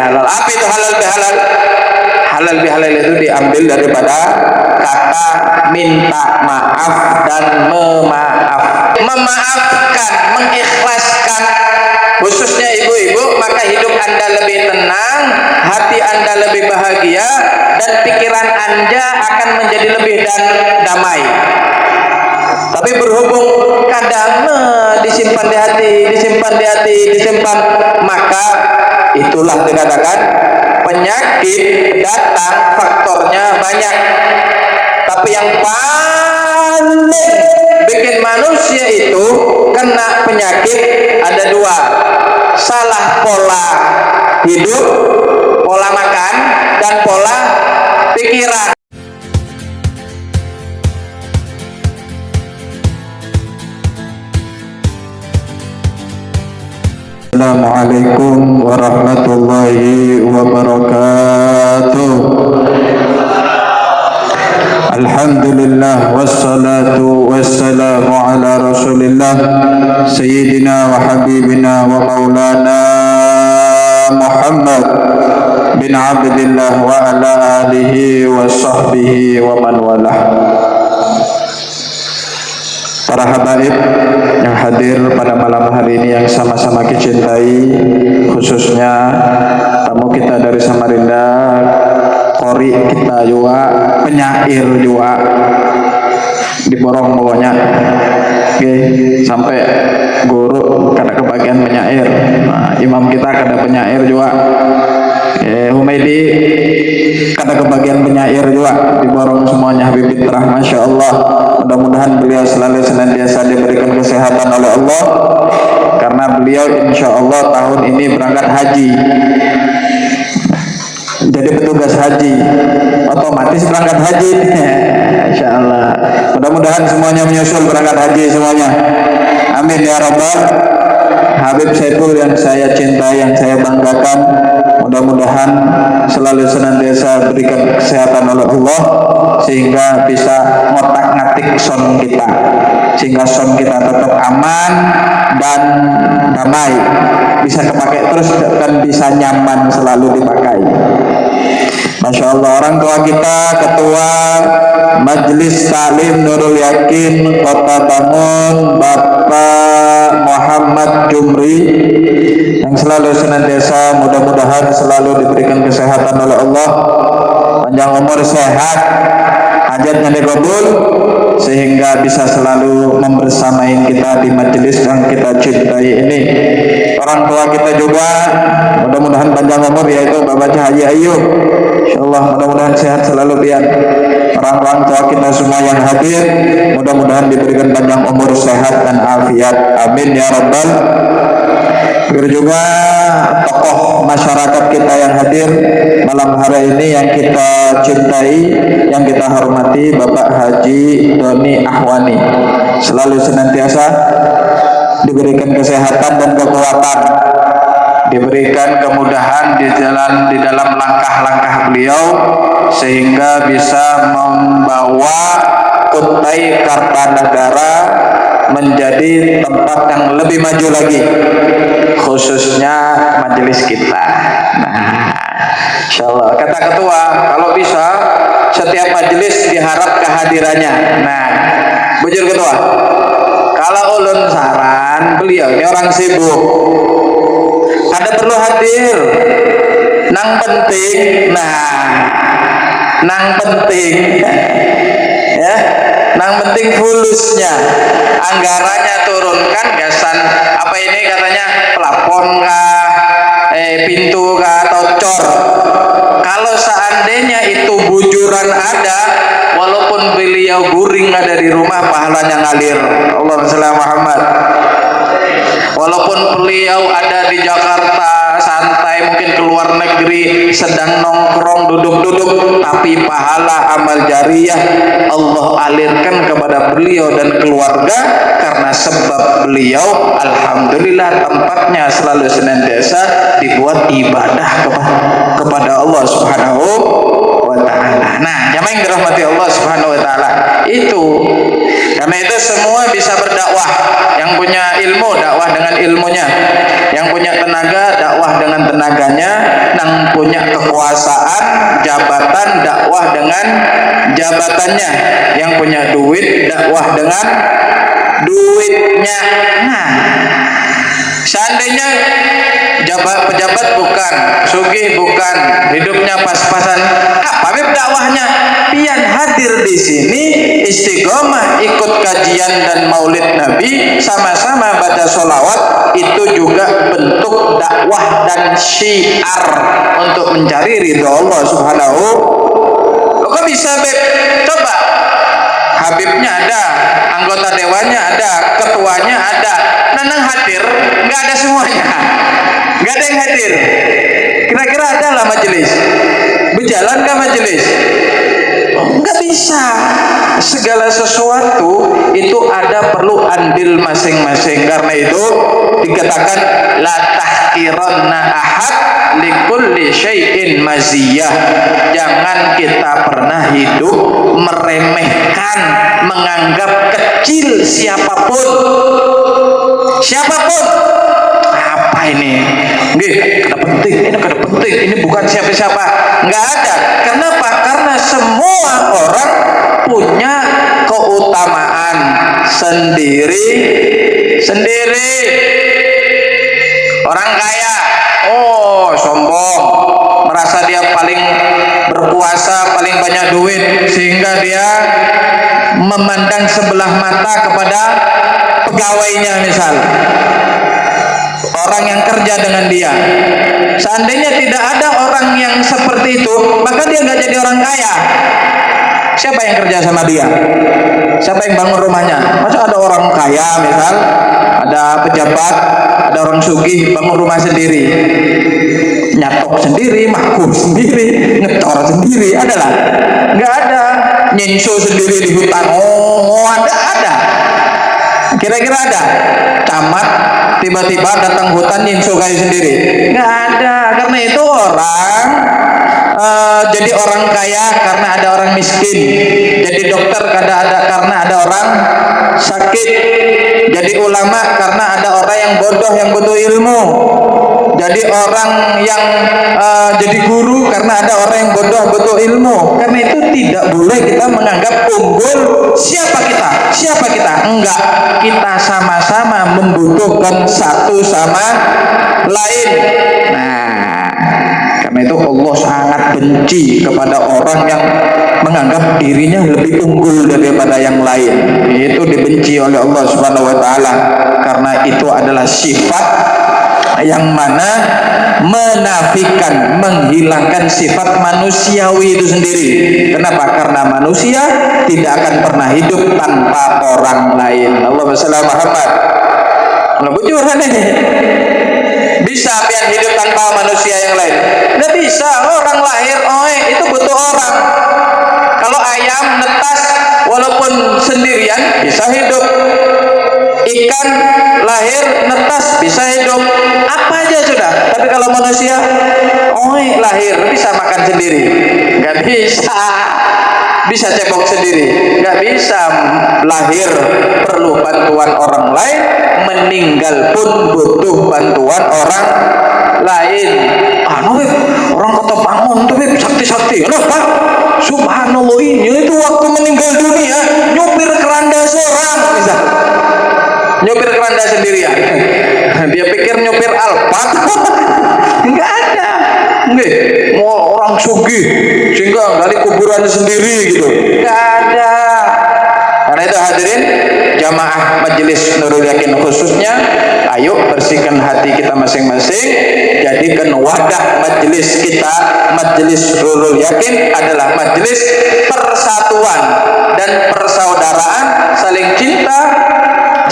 bihalal. Apa itu halal bihalal? Halal bihalal itu diambil daripada kata minta maaf dan memaaf. Memaafkan, mengikhlaskan, khususnya ibu-ibu, maka hidup Anda lebih tenang, hati Anda lebih bahagia, dan pikiran Anda akan menjadi lebih damai. Tapi berhubung kadang disimpan di hati, disimpan, maka itulah dikatakan penyakit datang faktornya banyak. Tapi yang paling bikin manusia itu kena penyakit ada dua: salah pola hidup, pola makan, dan pola pikiran. Assalamualaikum warahmatullahi wabarakatuh. Alhamdulillah wassalatu wassalamu ala rasulillah sayyidina wa habibina wa maulana Muhammad bin Abdillah wa ala alihi wa sahbihi wa man walah. Para habaib yang hadir pada malam hari ini yang sama-sama dicintai, khususnya tamu kita dari Samarinda, qori kita juga, penyair juga diborong bawahnya. Oke, sampai guru kada kebagian penyair. Nah, imam kita kada penyair juga. Humaydi kada kebagian penyair juga, diborong semuanya. Habib Fitrah, Masya Allah. Mudah-mudahan beliau selalu senantiasa diberikan kesehatan oleh Allah, karena beliau insya Allah tahun ini berangkat haji, jadi petugas haji, otomatis berangkat haji. Insya Allah. Mudah-mudahan semuanya menyusul berangkat haji semuanya. Amin ya Rabbal. Habib Saiful yang saya cintai, yang saya banggakan, mudah-mudahan selalu senantiasa berikan kesehatan oleh Allah, sehingga bisa ngotak-ngatik son kita, sehingga son kita tetap aman dan damai, bisa kepakai terus dan bisa nyaman selalu dipakai. Masya Allah. Orang tua kita, Ketua Majelis Taklim Nurul Yakin Kota Bangun, Bapak Muhammad Jumri, yang selalu senantiasa mudah-mudahan selalu diberikan kesehatan oleh Allah, panjang umur, sehat, hajatnya dikabul, sehingga bisa selalu membersamai kita di majelis yang kita cintai ini. Orang tua kita juga mudah-mudahan panjang umur, yaitu Bapak Haji Ayub, insyaallah mudah-mudahan sehat selalu pian. Orang-orang tua kita semua yang hadir, mudah-mudahan diberikan panjang umur, sehat dan afiat. Amin ya Rabbal. Begitu juga tokoh masyarakat kita yang hadir malam hari ini, yang kita cintai, yang kita hormati, Bapak Haji Doni Ahwani, selalu senantiasa diberikan kesehatan dan kekuatan, diberikan kemudahan di dalam langkah-langkah beliau, sehingga bisa membawa Kutai Kartanegara menjadi tempat yang lebih maju lagi, khususnya majelis kita. Nah, insyaallah kata ketua, kalau bisa setiap majelis diharap kehadirannya. Nah, bujur ketua, kalau ulun saran, beliau ini orang sibuk, ada perlu hadir, nang penting, nang penting, ya, nang penting fulusnya, anggarannya turunkan, gasan apa ini katanya, plafon kah, pintu kah, atau cor. Kalau seandainya itu bujuran ada, walaupun beliau guring ada di rumah, pahalanya ngalir. Allahumma shalli ala Muhammad. Walaupun beliau ada di Jakarta santai, mungkin keluar negeri sedang nongkrong duduk-duduk, tapi pahala amal jariah Allah alirkan kepada beliau dan keluarga, karena sebab beliau alhamdulillah tempatnya selalu senantiasa dibuat ibadah kepada Allah Subhanahu wa ta'ala. taala. Nah, jamaah yang dirahmati Allah Subhanahu wa taala, itu karena itu semua bisa berdakwah. Yang punya ilmu dakwah dengan ilmunya, yang punya tenaga dakwah dengan tenaganya, yang punya kekuasaan jabatan dakwah dengan jabatannya, yang punya duit dakwah dengan duitnya. Nah, seandainya pejabat bukan, sugih bukan, hidupnya pas-pasan, apa dakwahnya? Pian hadir di sini, istiqomah ikut kajian dan maulid Nabi, sama-sama baca sholawat, itu juga bentuk dakwah dan syiar untuk mencari ridho Allah Subhanahu. Kok bisa Beb? Coba, Habibnya ada, anggota dewannya ada, ketuanya ada, Nanang hadir, nggak ada semuanya, nggak ada yang hadir. Kira-kira ada lah majelis, berjalan nggak majelis? Nggak bisa. Segala sesuatu itu ada perlu andil masing-masing. Karena itu dikatakan la tahqiranna ahad likulli syai'in maziyah. Jangan kita pernah hidup meremehkan, menganggap kecil siapapun. Siapapun. Apa ini? Nggih, kada penting, ini bukan siapa-siapa. Nggak ada. Kenapa? Karena semua orang punya keutamaan sendiri. Orang kaya, oh sombong, merasa dia paling berkuasa, paling banyak duit, sehingga dia memandang sebelah mata kepada pegawainya, misal orang yang kerja dengan dia. Seandainya tidak ada orang yang seperti itu, maka dia nggak jadi orang kaya. Siapa yang kerja sama dia? Siapa yang bangun rumahnya? Masa ada orang kaya, misal ada pejabat, ada orang sugih bangun rumah sendiri, nyatok sendiri, mahkum sendiri, ngecor sendiri, adalah nggak ada. Nyinso sendiri di hutan, oh ada. Kira-kira ada? Camat tiba-tiba datang hutan nyinso kayu sendiri? Nggak ada. Karena itu orang jadi orang kaya karena ada orang miskin, jadi dokter karena ada orang sakit, jadi ulama karena ada orang yang bodoh yang butuh ilmu, jadi orang yang jadi guru karena ada orang yang bodoh butuh ilmu. Karena itu tidak boleh kita menganggap unggul siapa kita. Enggak, kita sama-sama membutuhkan satu sama lain. Nah, karena itu Allah sangat benci kepada orang yang menganggap dirinya lebih unggul daripada yang lain. Itu dibenci oleh Allah Subhanahu wa taala, karena itu adalah sifat yang mana menafikan, menghilangkan sifat manusiawi itu sendiri. Kenapa? Karena manusia tidak akan pernah hidup tanpa orang lain. Allahumma shalli ala Muhammad. Bujuran ini bisa pian hidup tanpa manusia yang lain? Nggak bisa. Orang lahir, itu butuh orang. Kalau ayam netas walaupun sendirian bisa hidup. Ikan lahir netas bisa hidup, apa aja sudah. Tapi kalau manusia, lahir bisa makan sendiri, nggak bisa. Bisa cebok sendiri, nggak bisa. Lahir perlu bantuan orang lain, meninggal pun butuh bantuan orang lain. Orang kota bangun tuh sakti. Kenapa? Subhanallah, ini itu waktu meninggal dunia nyopir keranda seorang, bisa nyopir keranda sendirian. Dia pikir nyopir Alphard. Enggak ada. Mau orang sugih sehingga gali kuburan sendiri gitu. Enggak ada. Karena itu hadirin jamaah majelis Nurul Yakin khususnya, ayo bersihkan hati kita masing-masing, jadikan wadah majelis kita, majelis Nurul Yakin adalah majelis persatuan dan persaudaraan, saling cinta,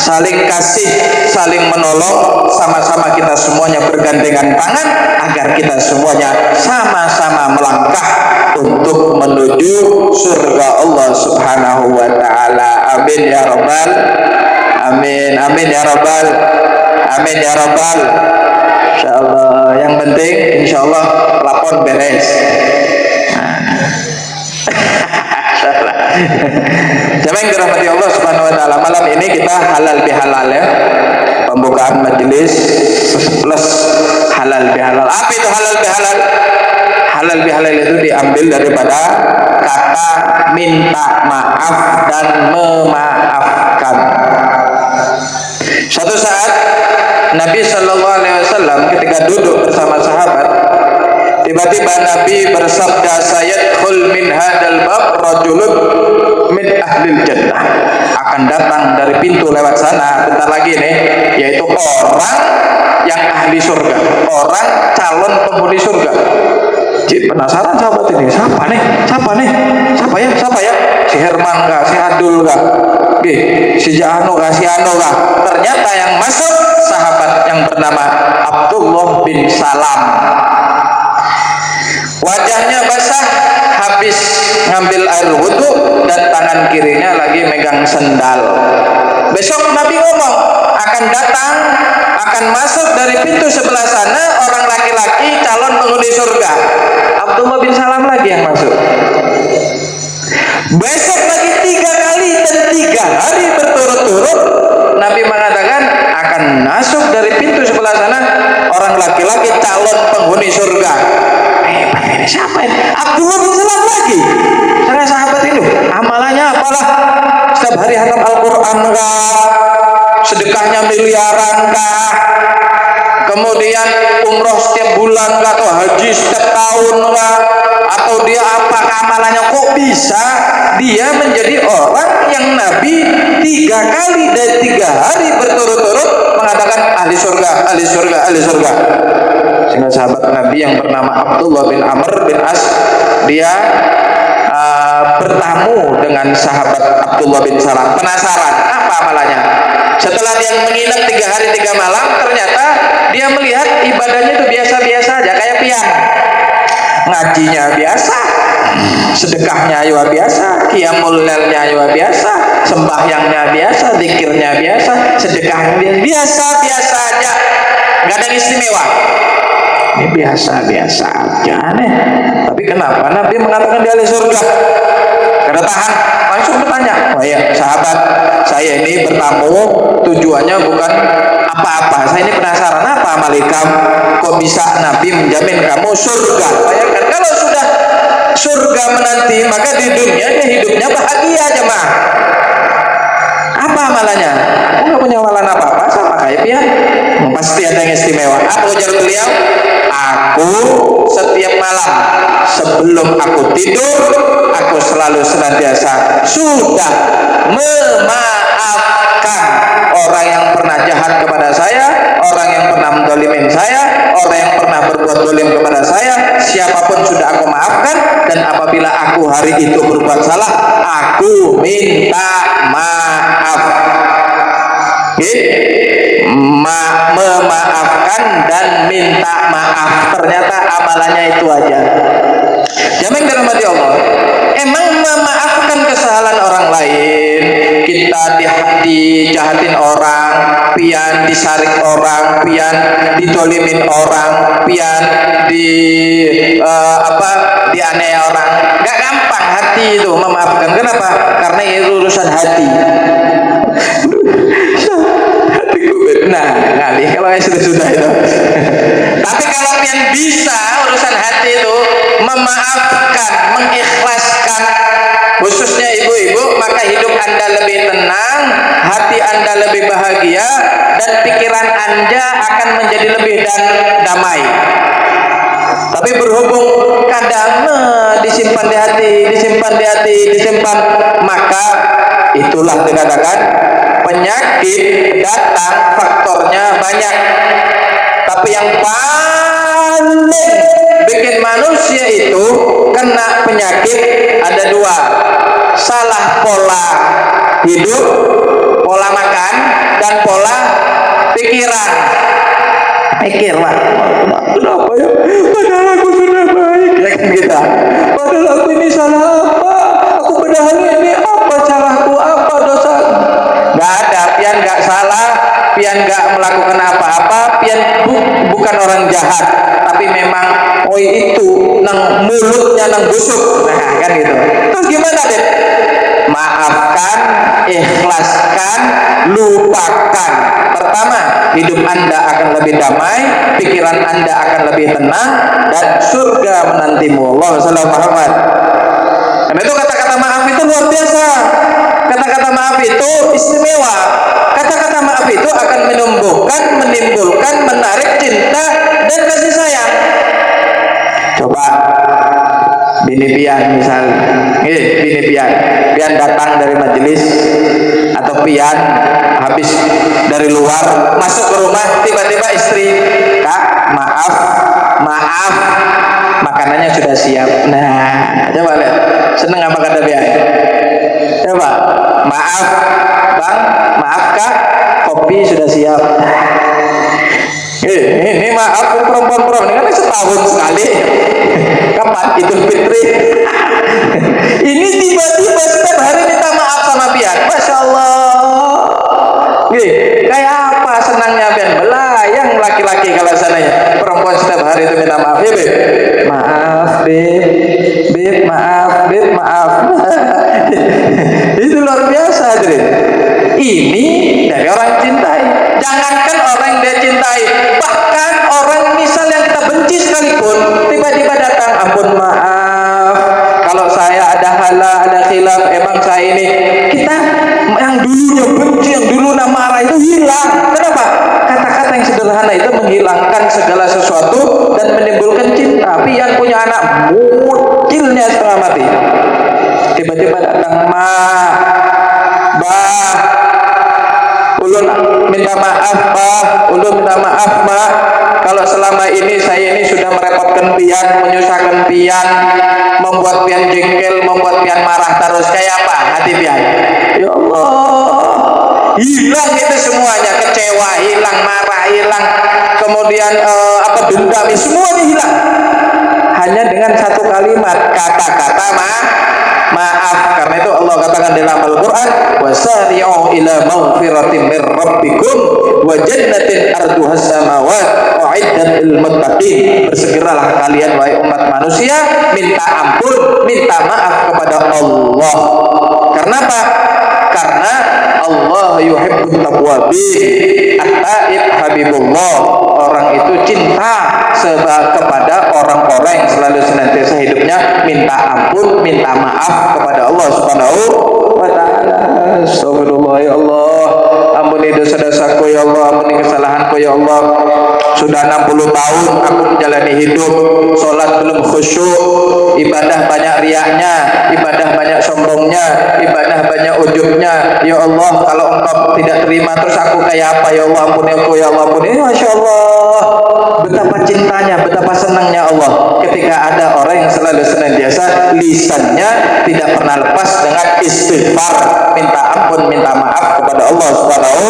saling kasih, saling menolong, sama-sama kita semuanya bergandengan tangan agar kita semuanya sama-sama melangkah untuk menuju surga Allah Subhanahu wa taala. Amin ya rabbal amin. Amin ya rabbal amin ya rabbal. Insyaallah, yang penting insyaallah lapor beres. Siapa yang dirahmati Allah Subhanahu wa taala, malam ini kita halal bihalal ya. Pembukaan majelis plus halal bihalal. Apa itu halal bihalal? Halal bihalal itu diambil daripada kata minta maaf dan memaafkan. Suatu saat Nabi Shallallahu Alaihi Wasallam ketika duduk bersama sahabat, tiba-tiba Nabi bersabda, "Sayadkhul min hadal bab rajulun min ahlil jannah." Akan datang dari pintu lewat sana bentar lagi nih, yaitu orang yang ahli surga, orang calon penghuni surga. Cik, penasaran sahabat ini, siapa nih? Siapa ya? Si Herman kah? Si Adul kah? Si Jano kah? Si Ano kah? Ternyata yang masuk sahabat yang bernama Abdullah bin Salam. Wajahnya basah, habis ngambil air wudhu dan tangan kirinya lagi megang sendal. Besok Nabi ngomong akan datang, akan masuk dari pintu sebelah sana orang laki-laki calon penghuni surga. Abdullah bin Salam lagi yang masuk. Besok lagi 3 kali dan 3 hari berturut-turut Nabi mengatakan akan masuk dari pintu sebelah sana orang laki-laki calon penghuni surga. Ini siapa ini? Abdullah bin Salam lagi. Saya sahabat itu amalannya apalah? Setiap hari hatam Al-Quran kah? Sedekahnya miliaran kah? Kemudian umroh setiap bulan kah? Atau haji setiap tahun kah? Atau dia apa amalannya? Kok bisa dia menjadi orang yang Nabi 3 kali dan 3 hari berturut-turut mengatakan ahli surga, ahli surga, ahli surga. Sehingga sahabat Nabi yang bernama Abdullah bin Amr bin As, dia bertamu dengan sahabat Abdullah bin Salam. Penasaran apa amalannya? Setelah dia menginap 3 hari 3 malam, ternyata dia melihat ibadahnya itu biasa-biasa aja, kayak pian. Ngajinya biasa, sedekahnya juga biasa, qiyamul lailnya juga biasa, sembahyangnya biasa, zikirnya biasa, sedekahnya biasa aja, nggak ada yang istimewa. Ini biasa-biasa aja aneh. Tapi kenapa Nabi mengatakan dia ahli surga? Kada tahan, langsung bertanya. Oh ya sahabat, saya ini bertamu tujuannya bukan apa-apa. Saya ini penasaran apa amal kamu? Kok bisa Nabi menjamin kamu surga? Bayangkan kalau sudah surga menanti, maka di dunia dia hidupnya bahagia aja mah. Apa amalannya? Aku nggak punya amalan apa-apa, sama kayak dia. Pasti ada yang istimewa. Apa ujar beliau? Aku setiap malam sebelum aku tidur, aku selalu senantiasa sudah memaafkan orang yang pernah jahat kepada saya, orang yang pernah mendolimin saya, orang yang pernah berbuat dolim kepada saya. Siapapun sudah aku maafkan, dan apabila aku hari itu berbuat salah, aku minta maaf. Memaafkan dan minta maaf. Ternyata amalannya itu aja. Jamin dirahmati Allah. Emang memaafkan kesalahan orang lain, kita dijahatin orang, pian disarik orang, pian ditolimin orang, pian dianiaya orang, gak gampang hati itu memaafkan. Kenapa? Karena itu urusan hati. Nah, ngalih kalau sudah itu. Tapi kalau pian bisa urusan hati itu memaafkan, mengikhlaskan, khususnya ibu-ibu, maka hidup Anda lebih tenang, hati Anda lebih bahagia, dan pikiran Anda akan menjadi lebih damai. Tapi berhubung kadang disimpan di hati, maka itulah dikatakan penyakit datang faktornya banyak. Tapi yang paling bikin manusia itu kena penyakit ada 2. Salah pola hidup, pola makan, dan pola pikiran. Pikir lah, kenapa ya? Padahal aku sudah baik, ya kan kita. Padahal aku ini salah apa? Aku padahal ini apa salahku, apa dosa? Gak ada, pian gak salah, pian gak melakukan apa-apa, pian bukan orang jahat, tapi memang itu nang mulutnya nang busuk. Nah kan gitu. Terus gimana deh? Maafkan, ikhlaskan, lupakan. Pertama, hidup Anda akan lebih damai, pikiran Anda akan lebih tenang, dan surga menantimu. Allah sallallahu Muhammad. Karena itu kata-kata maaf itu luar biasa. Kata-kata maaf itu istimewa. Kata-kata maaf itu akan menimbulkan, menarik cinta dan kasih sayang. Coba bini pian misal, bini pian datang dari majelis atau pian habis dari luar masuk ke rumah, tiba-tiba istri, Kak, maaf, makanannya sudah siap. Nah, coba lihat, seneng apa kata pian? Coba, maaf, Bang, maaf Kak, kopi sudah siap. Ini maaf perempuan-perempuan ini kan setahun sekali. Kapan Idul Fitri? Ini tiba-tiba setiap hari minta maaf sama pian. Masya Allah. Kayak apa senangnya pian? Belayang laki-laki kalau sananya. Perempuan setiap hari itu minta maaf. Ya Beb, maaf Beb, maaf. Itu luar biasa, hadirin. Ini dari orang cintai. Jangankan orang yang dia cintai, bahkan orang misal yang kita benci sekalipun, tiba-tiba datang, ampun maaf, kalau saya ada khilaf, emang saya ini, kita yang dulunya benci, yang dulu marah itu hilang. Kenapa? Kata-kata yang sederhana itu menghilangkan segala sesuatu dan menimbulkan cinta. Tapi yang punya anak mutilnya setengah mati, tiba-tiba datang, ulun minta maaf Pak, kalau selama ini saya ini sudah merepotkan pian, menyusahkan pian, membuat pian jengkel, membuat pian marah terus. Kayak apa hati pian? Ya Allah, hilang itu semuanya, kecewa hilang, marah hilang, kemudian dendam, semuanya hilang hanya dengan satu kalimat, kata-kata maaf. Karena itu Allah katakan dalam Al-Quran, wasari'u ila maghfiratin mir rabbikum wa jannatin arduhas samawat u'iddat lil muttaqin. Bersegeralah kalian wahai umat manusia, minta ampun, minta maaf kepada Allah. Karena apa? Karena Allah yuhibbut tawwabin, at-taib habibullah. Orang itu cinta kepada orang-orang yang selalu senantiasa hidupnya minta ampun, minta maaf kepada Allah Subhanahu wa taala. Astagfirullah ya Allah, ampuni dosa-dosaku ya Allah, ampuni kesalahanku ya Allah. Sudah 60 tahun aku menjalani hidup, sholat belum khusyuk, ibadah banyak riaknya, ibadah banyak sombongnya, ibadah banyak ujubnya. Ya Allah, kalau Engkau tidak terima terus aku kayak apa ya Allah, ampuni aku ya Allah, ampuni. Masya Allah, betapa cintanya, betapa senangnya Allah ketika ada orang yang selalu senantiasa lisannya tidak pernah lepas dengan istighfar, minta ampun, minta maaf kepada Allah Subhanahu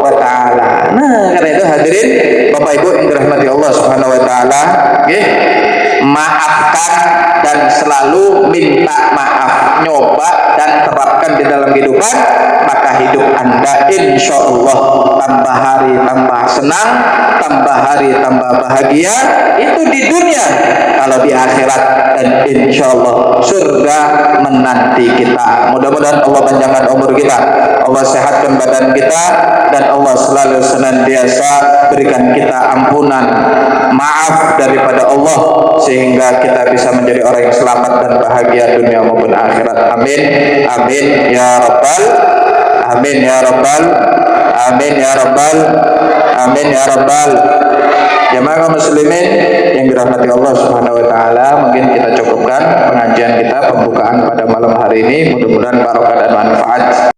wa taala. Nah, karena itu hadirin Bapak Ibu yang dirahmati Allah Subhanahu wa taala, maafkan dan selalu minta maaf, nyoba dan terapkan di dalam kehidupan, maka hidup Anda insya Allah tambah hari tambah senang, tambah hari tambah bahagia, itu di dunia. Kalau di akhirat, dan insya Allah surga menanti kita. Mudah-mudahan Allah panjangkan umur kita, Allah sehatkan badan kita, dan Allah selalu senantiasa berikan kita ampunan, maaf daripada Allah, sehingga kita bisa menjadi orang yang selamat dan bahagia dunia maupun akhirat. Amin, amin ya rabbal, amin ya rabbal, amin ya rabbal, amin ya rabbal. Jamaah muslimin yang dirahmati Allah Subhanahu wa taala, mungkin kita cukupkan pengajian kita, pembukaan pada malam hari ini. Mudah-mudahan barokah dan manfaat.